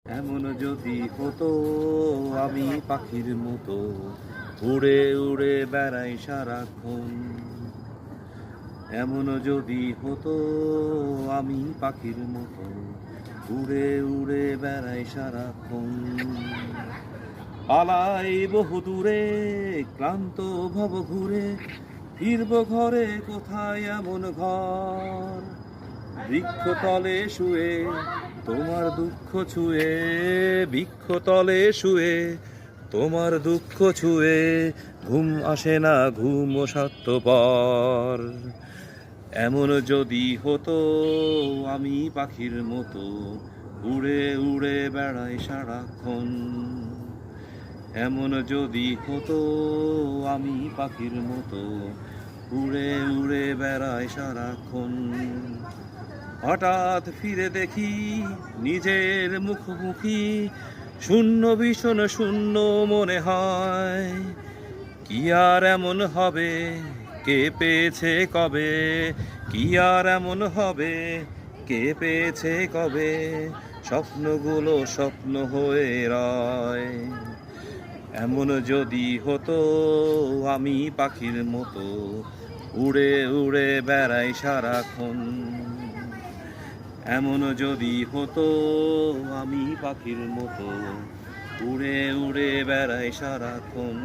এমন যদি হতো আমি পাখির মতো উড়ে উড়ে বেড়াই সারাক্ষণ। এমন যদি হতো আমি পাখির মতো উড়ে উড়ে বেড়াই সারাক্ষণ। পালাই বহু দূরে ক্লান্ত ভব ঘুরে, ফিরব ঘরে কোথায় এমন ঘর। বৃক্ষতলে শুয়ে তোমার দুঃখ ছুঁয়ে, বৃক্ষতলে শুয়ে তোমার দুঃখ ছুঁয়ে ঘুম আসে না, ঘুম স্বার্থপর। এমন যদি হতো আমি পাখির মতো উড়ে উড়ে বেড়াই সারাক্ষণ। এমন যদি হতো আমি পাখির মতো উড়ে উড়ে বেড়াই সারাক্ষণ। হঠাৎ ফিরে দেখি নিজের মুখোমুখি, শূন্য ভীষণ শূন্য মনে হয়। কি আর এমন হবে, কে পেয়েছে কবে, কি আর এমন হবে, কে পেয়েছে কবে, স্বপ্নগুলো স্বপ্ন হয়ে রয়। এমন যদি হতো আমি পাখির মতো উড়ে উড়ে বেড়াই সারাক্ষণ। এমন যদি হতো আমি পাখির মতো উড়ে উড়ে বেড়াই সারাক্ষণ।